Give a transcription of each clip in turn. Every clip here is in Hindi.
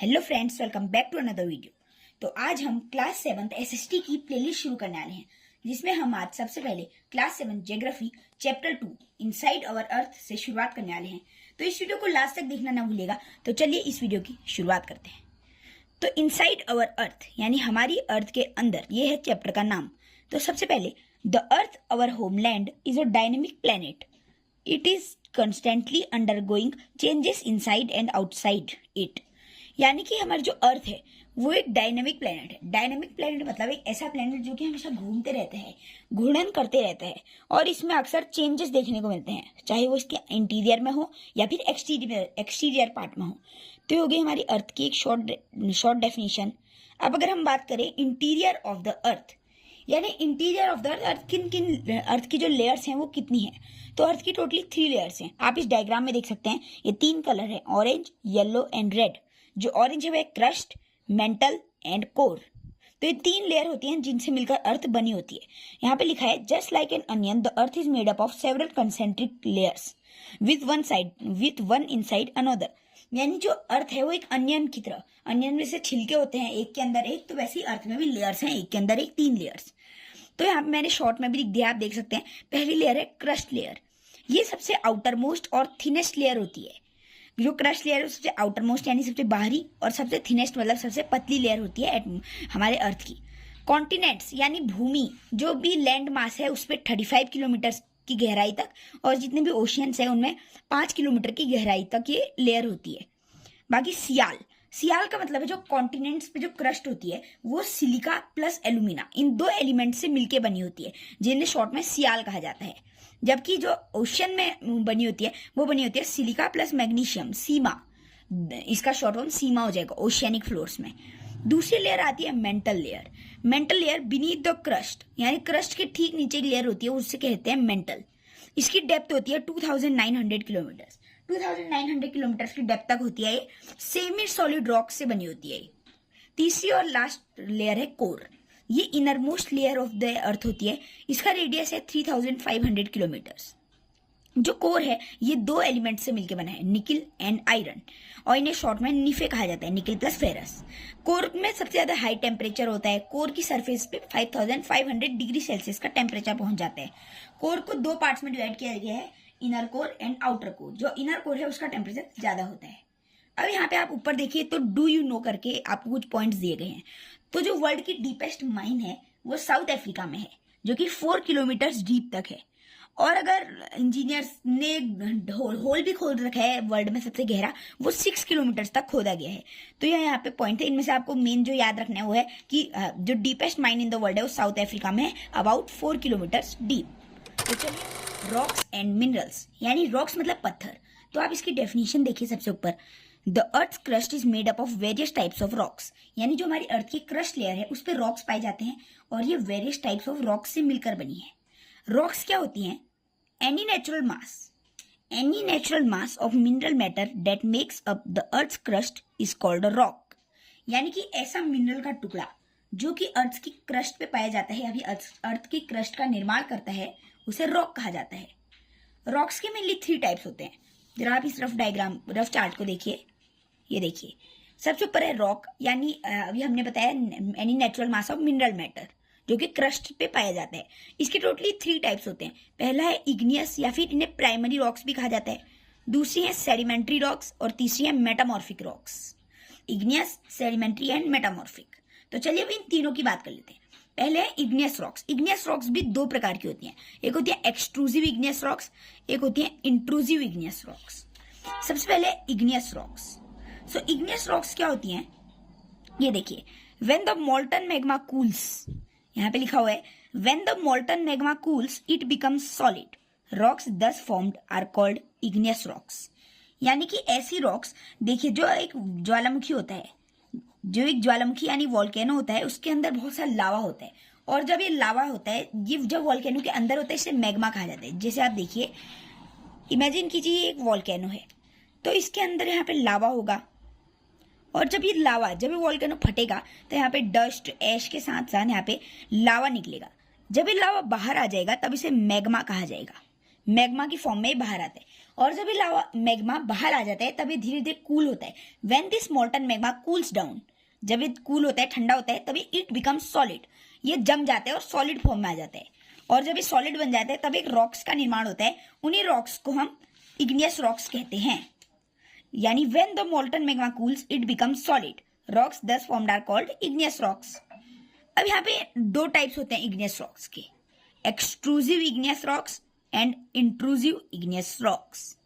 Hello friends, welcome back to another video. तो आज हम क्लास 7 एसएसटी की प्लेलिस्ट शुरू करने वाले हैं, जिसमें हम आज सबसे पहले class 7 geography chapter 2 inside our earth से शुरुआत करने वाले हैं। तो इस वीडियो को लास्ट तक देखना ना भूलिएगा। तो चलिए इस वीडियो की शुरुआत करते हैं। तो इनसाइड अवर अर्थ यानी हमारी अर्थ के अंदर, ये है चैप्टर का नाम। तो सबसे पहले, the earth our homeland is a dynamic planet. It is constantly undergoing changes inside and outside it. यानी कि हमारी जो अर्थ है वो एक डायनेमिक प्लेनेट है। डायनेमिक प्लेनेट मतलब एक ऐसा प्लेनेट जो कि हमेशा घूमते रहते हैं, घूर्णन करते रहते हैं, और इसमें अक्सर चेंजेस देखने को मिलते हैं, चाहे वो इसके इंटीरियर में हो या फिर एक्सटीरियर पार्ट में हो। तो ये हो गई हमारी अर्थ की एक शॉर्ट डेफिनेशन। अब अगर हम बात करें इंटीरियर ऑफ द अर्थ, यानी इंटीरियर ऑफ द अर्थ, किन अर्थ की जो लेयर्स हैं वो कितनी है। तो अर्थ की टोटली 3 लेयर्स हैं। आप इस डायग्राम में देख सकते हैं, ये 3 कलर है, ऑरेंज, येलो एंड रेड। जो ऑरेंज है वो क्रस्ट, मेंटल एंड कोर। तो ये 3 लेयर होती हैं जिनसे मिलकर अर्थ बनी होती है। यहाँ पे लिखा है, just like an onion the earth is made up of several concentric layers with one inside another. यानी जो अर्थ है वो एक अनियन की तरह, अनियन में से छिलके होते हैं एक के अंदर एक, तो वैसे ही अर्थ में भी लेयर्स हैं, एक के अंदर एक, 3 लेयर्स। तो यहाँ पे मैंने शॉर्ट में भी लिख दिया, आप देख सकते हैं। पहली लेयर है क्रस्ट लेयर। ये सबसे आउटर मोस्ट और थिनेस्ट लेयर होती है। जो क्रस्ट लेयर है सबसे आउटर मोस्ट यानी सबसे बाहरी, और सबसे थिनेस्ट मतलब सबसे पतली लेयर होती है हमारे अर्थ की। कॉन्टिनेंट्स यानी भूमि, जो भी लैंड मास है उस पर 35 किलोमीटर की गहराई तक, और जितने भी ओशियंस है उनमें 5 किलोमीटर की गहराई तक ये लेयर होती है। बाकी सियाल का मतलब है जो कॉन्टिनेंट्स पे जो क्रस्ट होती है वो सिलिका प्लस एल्यूमिना, इन 2 एलिमेंट से मिलके बनी होती है, जिन्हें शॉर्ट में सियाल कहा जाता है। जबकि जो ओशन में बनी होती है वो बनी होती है सिलिका प्लस मैग्नीशियम, सीमा। इसका शॉर्ट फॉर्म सीमा हो जाएगा ओशियनिक फ्लोर्स में। दूसरी लेयर आती है mental layer. Mental layer beneath the crust, यानी क्रस्ट के ठीक नीचे एक लेयर होती है, उससे कहते हैं मेंटल। इसकी डेप्थ होती है 2900 किलोमीटर। 2900 किलोमीटर की डेप्थ तक होती है। ये सेमी सॉलिड रॉक से बनी होती है। तीसरी और लास्ट लेयर है कोर। ये inner most layer of the earth होती है। इसका रेडियस है 3500 किलोमीटर। जो कोर है ये 2 एलिमेंट से मिलकर बना है, निकिल एंड आयरन, और इन्हें शॉर्ट में निफे कहा जाता है, निकिल प्लस फेरस। कोर में सबसे ज्यादा हाई टेम्परेचर होता है। कोर की सरफेस पे 5500 डिग्री सेल्सियस का टेम्परेचर पहुंच जाता है। कोर को 2 पार्ट्स में डिवाइड किया गया है, inner core and outer core. जो इनर कोर है उसका टेम्परेचर ज्यादा होता है। अब यहाँ पे आप ऊपर देखिए तो डू यू नो करके आपको कुछ पॉइंट्स दिए गए हैं। तो जो वर्ल्ड की डीपेस्ट माइन है वो साउथ अफ्रीका में है, जो कि 4 किलोमीटर डीप तक है। और अगर इंजीनियर्स ने होल भी खोद रखा है वर्ल्ड में सबसे गहरा, वो 6 किलोमीटर तक खोदा गया है। तो यह यहाँ पे पॉइंट है। इनमें से आपको मेन जो याद रखना है वो है कि जो deepest mine in the world है वो साउथ अफ्रीका में है, अबाउट 4 किलोमीटर डीप। तो चलिए, रॉक्स एंड मिनरल्स, यानी रॉक्स मतलब पत्थर। तो आप इसकी डेफिनेशन देखिए सबसे ऊपर, the earth crust is made up of various types of rocks. यानी जो हमारी अर्थ की क्रस्ट लेयर है उस पर रॉक्स पाए जाते हैं, और ये वेरियस टाइप्स ऑफ रॉक्स से मिलकर बनी है। रॉक्स क्या होती हैं? Any natural mass of mineral matter that makes up the earth crust is called a rock. यानी कि ऐसा मिनरल का टुकड़ा जो कि अर्थ की क्रस्ट पे पाया जाता है, अभी अर्थ की क्रस्ट का निर्माण करता है, उसे रॉक कहा जाता है। रॉक्स के मेनली 3 टाइप्स होते हैं। जरा आप इस रफ चार्ट को देखिए। ये देखिए, सबसे ऊपर है रॉक, यानी अभी हमने बताया any natural mass of mineral matter, जो कि क्रस्ट पे पाया जाता है। इसके टोटली 3 टाइप्स होते हैं। पहला है इग्नियस, या फिर इन्हें प्राइमरी रॉक्स भी कहा जाता है। दूसरी है सेडिमेंट्री रॉक्स, और तीसरी है metamorphic rocks. Igneous, sedimentary and metamorphic. तो चलिए अब इन तीनों की बात कर लेते हैं। पहले है इग्नियस रॉक्स। इग्नियस रॉक्स भी 2 प्रकार की होती हैं। एक होती है एक्सट्रूसिव इग्नियस रॉक्स, एक होती है इंट्रूसिव इग्नियस रॉक्स। सबसे पहले igneous rocks. So igneous rocks क्या होती हैं? ये देखिए, when the molten magma cools, यहाँ पे लिखा हुआ है when the molten magma cools it becomes solid. Rocks thus formed are called igneous rocks. यानी कि ऐसी रॉक्स, देखिए, जो एक ज्वालामुखी होता है, जो एक ज्वालामुखी यानी वॉल्केनो होता है, उसके अंदर बहुत सारा लावा होता है, और जब ये लावा होता है, ये जब वॉल्केनो के अंदर होता है, इसे मैग्मा कहा जाता है। जैसे आप देखिए, इमेजिन कीजिए एक वॉल्केनो है, तो इसके अंदर यहाँ पे लावा होगा, और जब ये वॉल्केनो फटेगा तो यहाँ पे डस्ट, ऐश के साथ साथ यहाँ पे लावा निकलेगा। जब ये लावा बाहर आ जाएगा तब इसे मैग्मा कहा जाएगा। मैग्मा की फॉर्म में बाहर आता है। और जब ये लावा मैग्मा बाहर आ जाता है तब ये धीरे धीरे कूल होता है। When this molten magma cools down, जब ये कूल होता है, ठंडा होता है, तभी इट बिकम्स सॉलिड, ये जम जाता है और सॉलिड फॉर्म में आ जाता है। और जब ये सॉलिड बन जाता है तब एक रॉक्स का निर्माण होता है। उन्हीं रॉक्स को हम इग्नियस रॉक्स कहते हैं। यानी when the molten magma cools it becomes solid, rocks thus formed are called igneous rocks. अब यहाँ पे दो टाइप्स होते हैं इग्नियस रॉक्स के, extrusive igneous rocks and intrusive igneous rocks.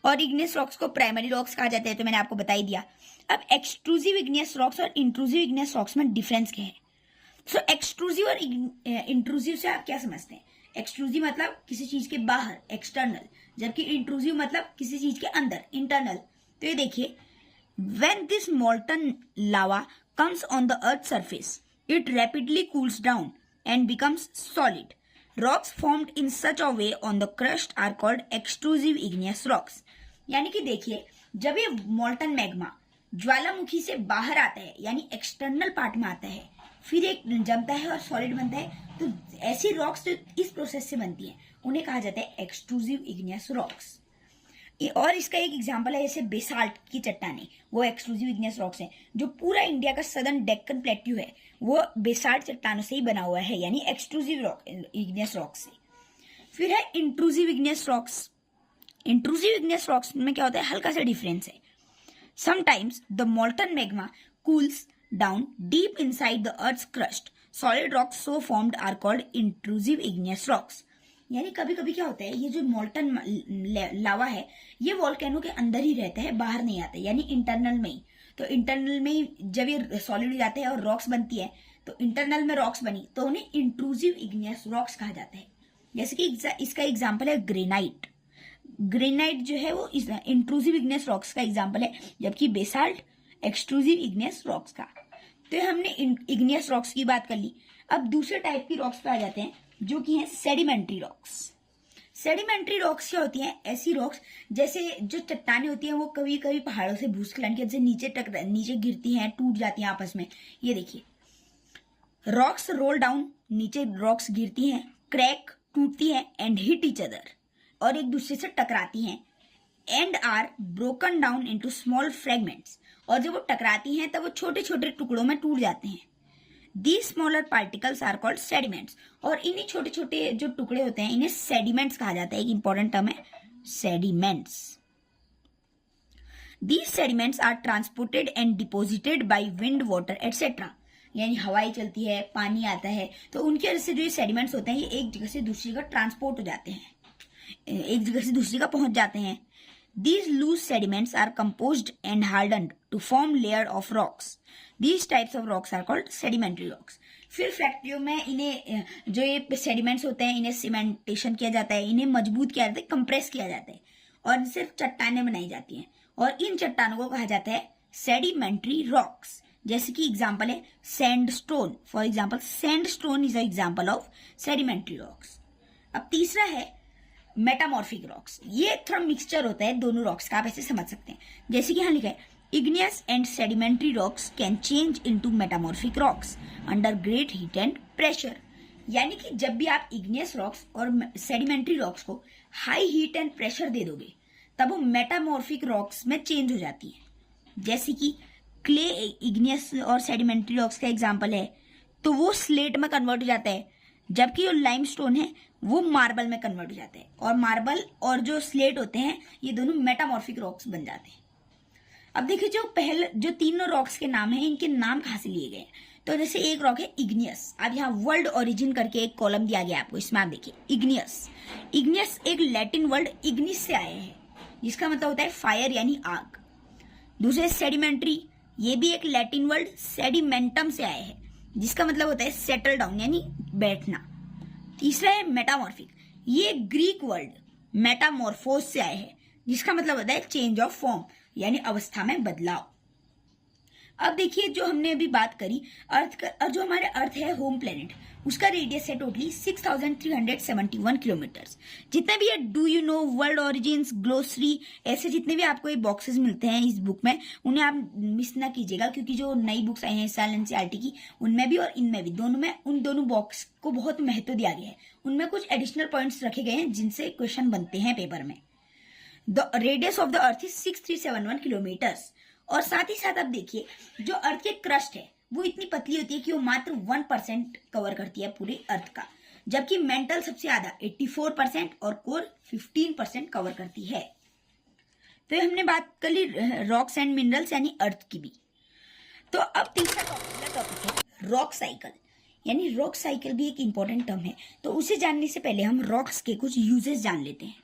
और इग्नियस रॉक्स को प्राइमरी रॉक्स कहा जाता है, तो मैंने आपको बता ही दिया। अब एक्सट्रूसिव इग्नियस रॉक्स और इंट्रूसिव इग्नियस रॉक्स में डिफरेंस क्या है? सो एक्सट्रूसिव और इंट्रूसिव से आप क्या समझते हैं? एक्सट्रूसिव मतलब किसी चीज के बाहर, एक्सटर्नल, जबकि इंट्रूसिव मतलब किसी चीज के अंदर, इंटरनल। तो ये देखिए, when this molten lava comes on the earth surface it rapidly cools down and becomes solid. Rocks formed in such a way on the crust are called extrusive igneous rocks. यानी कि देखिए, जब ये मोल्टन मैग्मा ज्वालामुखी से बाहर आता है, यानी एक्सटर्नल पार्ट में आता है, फिर एक जमता है और सॉलिड बनता है, तो ऐसी रॉक्स जो इस प्रोसेस से बनती हैं उन्हें कहा जाता है एक्सट्रूसिव इग्नियस रॉक्स। और इसका एक एग्जांपल है जैसे बेसाल्ट की चट्टानें, वो एक्सक्लूसिव इग्नियस रॉक्स हैं। जो पूरा इंडिया का सदर्न डेक्कन प्लेट्यू है वो बेसाल्ट चट्टानों से ही बना हुआ है, यानी एक्सक्लूसिव इग्नियस रॉक्स से। फिर है intrusive igneous rocks. Intrusive igneous rocks में क्या होता है, हल्का सा डिफरेंस है। Sometimes the molten magma cools down deep inside the earth's crust, solid rocks so formed are called intrusive igneous rocks. यानी कभी कभी क्या होता है, ये जो मोल्टन लावा है ये वोल्केनो के अंदर ही रहता है, बाहर नहीं आता, यानी इंटरनल में ही। तो इंटरनल में ही जब ये सॉलिड हो जाते हैं और रॉक्स बनती है, तो इंटरनल में रॉक्स बनी तो उन्हें इंट्रूसिव इग्नियस रॉक्स कहा जाता है। जैसे कि इसका एग्जाम्पल है ग्रेनाइट। ग्रेनाइट जो है वो इंट्रूसिव इग्नियस रॉक्स का एग्जाम्पल है, जबकि बेसाल्ट एक्सट्रूसिव इग्नियस रॉक्स का। तो हमने इग्नियस रॉक्स की बात कर ली। अब दूसरे टाइप की रॉक्स पे आ जाते हैं जो कि हैं सेडिमेंट्री रॉक्स। सेडिमेंट्री रॉक्स क्या होती हैं? ऐसी रॉक्स जैसे जो चट्टानें होती हैं वो कभी कभी पहाड़ों से भूस्खलन के नीचे गिरती हैं, टूट जाती हैं आपस में। ये देखिए, रॉक्स रोल डाउन, नीचे रॉक्स गिरती हैं, क्रैक, टूटती हैं, एंड हिट ईच अदर, और एक दूसरे से टकराती हैं, and are broken down into small fragments, और जब वो टकराती हैं तब वो छोटे छोटे टुकड़ों में टूट जाते हैं। These smaller particles are called sediments, और इन्हीं छोटे छोटे जो टुकड़े होते हैं इन्हें सेडिमेंट्स कहा जाता है। एक इंपॉर्टेंट टर्म है sediments. These sediments are transported and deposited by wind, water, etc. यानी हवाएं चलती है, पानी आता है, तो उनकी वजह से जो ये सेडिमेंट्स होते हैं ये एक जगह से दूसरी जगह ट्रांसपोर्ट हो जाते हैं, एक जगह से दूसरी जगह पहुंच जाते हैं। These loose sediments are composed and hardened to form layer of rocks. These types of rocks are called sedimentary rocks. फिर फैक्ट्रियों में इन्हें जो ये सेडिमेंट्स होते हैं इन्हें सीमेंटेशन किया जाता है, इन्हें मजबूत किया जाता है, कंप्रेस किया जाता है, और इनसे चट्टानें बनाई जाती हैं, और इन चट्टानों को कहा जाता है सेडिमेंट्री रॉक्स। जैसे कि एग्जाम्पल है sandstone. For example sandstone is a example of sedimentary rocks. अब तीसरा है मेटामॉर्फिक रॉक्स। ये थोड़ा मिक्सचर होता है दोनों रॉक्स का, आप ऐसे समझ सकते हैं। जैसे कि यहाँ लिखा है igneous and sedimentary rocks can change into metamorphic rocks under great heat and pressure. यानी कि जब भी आप igneous rocks और sedimentary rocks को हाई हीट एंड प्रेशर दे दोगे तब वो मेटामॉर्फिक रॉक्स में चेंज हो जाती है। जैसे कि क्ले igneous और sedimentary rocks का एग्जाम्पल है, तो वो स्लेट में कन्वर्ट हो जाता है, जबकि जो लाइमस्टोन है वो मार्बल में कन्वर्ट हो जाते हैं, और मार्बल और जो स्लेट होते हैं ये दोनों मेटामॉर्फिक रॉक्स बन जाते हैं। अब देखिए, जो तीनों रॉक्स के नाम हैं इनके नाम कहाँ से लिए गए? तो जैसे एक रॉक है इग्नियस। अब यहाँ वर्ल्ड ओरिजिन करके एक कॉलम दिया गया आपको, इसमें आप देखिए इग्नियस। इग्नियस एक लैटिन वर्ड इग्निस से आए हैं, जिसका मतलब होता है फायर यानी आग। दूसरे सेडिमेंट्री, ये भी एक लैटिन वर्ड सेडिमेंटम से आए हैं, जिसका मतलब होता है सेटल डाउन यानी बैठना। तीसरा है मेटामॉर्फिक, ये ग्रीक वर्ड मेटामॉर्फोस से आए हैं, जिसका मतलब होता है चेंज ऑफ फॉर्म यानी अवस्था में बदलाव। अब देखिए, जो हमने अभी बात करी अर्थ का, और जो हमारे अर्थ है होम प्लेनेट, उसका रेडियस है टोटली 6371 किलोमीटर्स। जितने भी ये do you know, world origins, glossary, ऐसे जितने भी आपको ये बॉक्सेस मिलते हैं इस बुक में, उन्हें आप मिस ना कीजिएगा, क्योंकि जो नई बुक्स आई हैं इस साल एनसीईआरटी की, उनमें भी और इनमें भी, दोनों में उन दोनों बॉक्स को बहुत महत्व दिया गया है। उनमें कुछ एडिशनल पॉइंट्स रखे गए हैं जिनसे क्वेश्चन बनते हैं पेपर में। The radius of the earth is 6371 kilometres. और साथ ही साथ आप देखिए जो अर्थ की क्रस्ट है वो इतनी पतली होती है कि वो मात्र 1% कवर करती है पूरे अर्थ का, जबकि मेंटल सबसे ज्यादा 84% और कोर 15% कवर करती है। तो हमने बात कर ली रॉक्स एंड मिनरल्स यानी अर्थ की भी। तो अब तीसरा टॉपिक है रॉक साइकिल, यानी रॉक साइकिल भी एक इंपॉर्टेंट टर्म है। तो उसे जानने से पहले हम रॉक्स के कुछ यूजेस जान लेते हैं।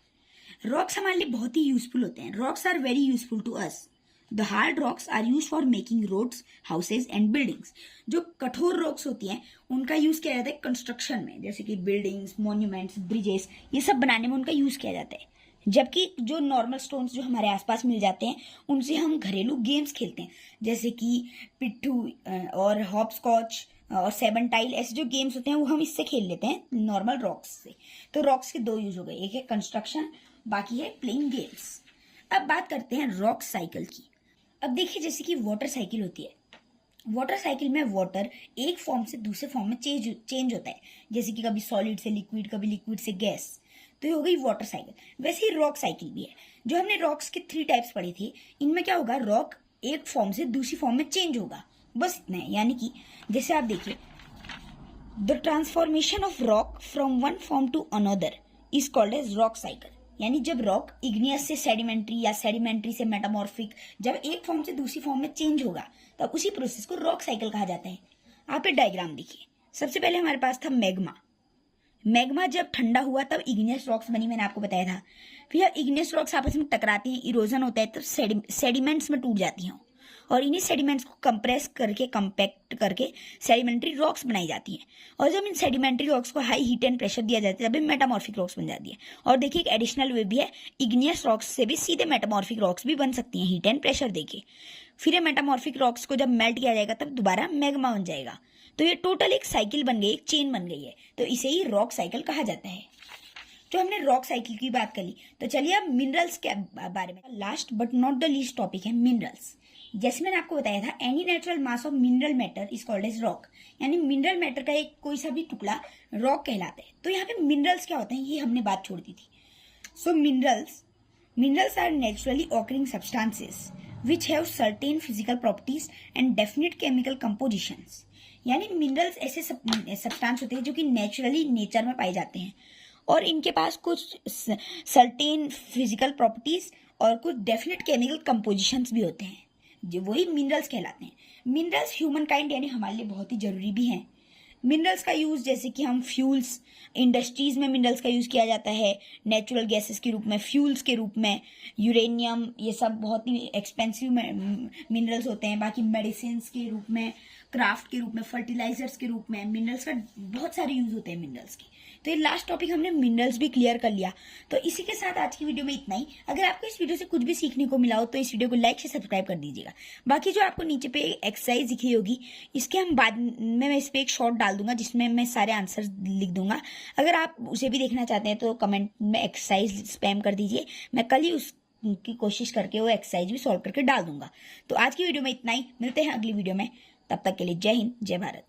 रॉक्स हमारे लिए बहुत ही यूजफुल होते हैं। Rocks are very useful to us. The hard rocks are use for making roads, houses and buildings. जो कठोर रॉक्स होती हैं उनका यूज किया जाता है कंस्ट्रक्शन में, जैसे कि बिल्डिंग्स, मॉन्यूमेंट्स, ब्रिजेस, ये सब बनाने में उनका यूज किया जाता है। जबकि जो नॉर्मल स्टोन्स जो हमारे आसपास मिल जाते हैं उनसे हम घरेलू गेम्स खेलते हैं, जैसे कि पिट्ठू और हॉपस्कॉच और सेवन टाइल, ऐसे जो गेम्स होते हैं वो हम इससे खेल लेते हैं नॉर्मल रॉक्स से। तो रॉक्स के दो यूज हो गए, एक है कंस्ट्रक्शन, बाकी है प्लेइंग गेम्स। अब बात करते हैं रॉक साइकिल की। अब देखिए जैसे कि वाटर साइकिल होती है, वाटर साइकिल में वाटर एक फॉर्म से दूसरे फॉर्म में चेंज होता है, जैसे कि कभी सॉलिड से लिक्विड, कभी लिक्विड से गैस। तो ये हो गई वाटर साइकिल। वैसे ही रॉक साइकिल भी है। जो हमने रॉक्स के 3 टाइप्स पढ़ी थी, इनमें क्या होगा, रॉक एक फॉर्म से दूसरी फॉर्म में चेंज होगा, बस इतना है। यानी कि जैसे आप देखिए the transformation of rock from one form to another is called as rock cycle. यानी जब रॉक इग्नियस से सेडिमेंट्री या सेडिमेंट्री से मेटामॉर्फिक जब एक फॉर्म से दूसरी फॉर्म में चेंज होगा तब उसी प्रोसेस को रॉक साइकिल कहा जाता है। आप एक डायग्राम देखिए। सबसे पहले हमारे पास था मैग्मा। मैग्मा जब ठंडा हुआ तब इग्नियस रॉक्स बनी, मैंने आपको बताया था। फिर इग्नियस रॉक्स आपस में टकराती हैं, इरोजन होता है, तब सेडिमेंट्स में टूट जाती हैं और इन्हीं सेडिमेंट्स को कंप्रेस करके कंपैक्ट करके सेडिमेंट्री रॉक्स बनाई जाती हैं। और जब इन सेडिमेंट्री रॉक्स को हाई हीट एंड प्रेशर दिया जाता है तब मेटामॉर्फिक रॉक्स बन जाती है। और देखिए एक एडिशनल वे भी है, इग्नियस रॉक्स से भी सीधे मेटामॉर्फिक रॉक्स भी बन सकती हैं हीट एंड प्रेशर देके। फिर ये मेटामॉर्फिक रॉक्स को जब मेल्ट किया जाएगा तब दोबारा मैग्मा बन जाएगा। तो ये टोटल एक साइकिल बन गई, एक चेन बन गई है। तो इसे ही रॉक साइकिल कहा जाता है। जो हमने रॉक साइकिल की बात कर ली, तो चलिए अब मिनरल्स के बारे में। Last but not the least topic है मिनरल्स। जैसे मैंने आपको बताया था, any natural mass of mineral matter is called as rock. यानी मिनरल मैटर का एक कोई सा भी टुकड़ा रॉक कहलाता है। तो यहाँ पे मिनरल्स क्या होते हैं ये हमने बात छोड़ दी थी। So minerals are naturally occurring substances which have certain physical properties and definite chemical compositions. यानी मिनरल्स ऐसे सब्सटेंस होते हैं जो कि नेचुरली नेचर में पाए जाते हैं और इनके पास कुछ सर्टेन फिजिकल प्रॉपर्टीज और कुछ डेफिनेट केमिकल कंपोजिशंस भी होते हैं, जो वही मिनरल्स कहलाते हैं। मिनरल्स ह्यूमन काइंड यानी हमारे लिए बहुत ही जरूरी भी हैं। मिनरल्स का यूज जैसे कि हम फ्यूल्स, इंडस्ट्रीज में मिनरल्स का यूज किया जाता है, नेचुरल गैसेस के रूप में, फ्यूल्स के रूप में, यूरेनियम, ये सब बहुत ही एक्सपेंसिव मिनरल्स होते हैं। बाकी मेडिसिन के रूप में, क्राफ्ट के रूप में, फर्टिलाइजर्स के रूप में मिनरल्स का बहुत सारे यूज होते हैं मिनरल्स के। तो ये लास्ट टॉपिक हमने मिनरल्स भी क्लियर कर लिया। तो इसी के साथ आज की वीडियो में इतना ही। अगर आपको इस वीडियो से कुछ भी सीखने को मिला हो तो इस वीडियो को लाइक से सब्सक्राइब कर दीजिएगा। बाकी जो आपको नीचे पे एक्सरसाइज दिख रही होगी, इसके हम बाद में मैं इस पे एक शॉर्ट डाल दूंगा जिसमें मैं सारे आंसर लिख दूंगा। अगर आप उसे भी देखना चाहते हैं तो कमेंट में एक्सरसाइज स्पैम कर दीजिए, मैं कल ही उसकी कोशिश करके वो एक्सरसाइज भी सॉल्व करके डाल दूंगा। तो आज की वीडियो में इतना ही, मिलते हैं अगली वीडियो में। तब तक के लिए जय हिंद, जय भारत।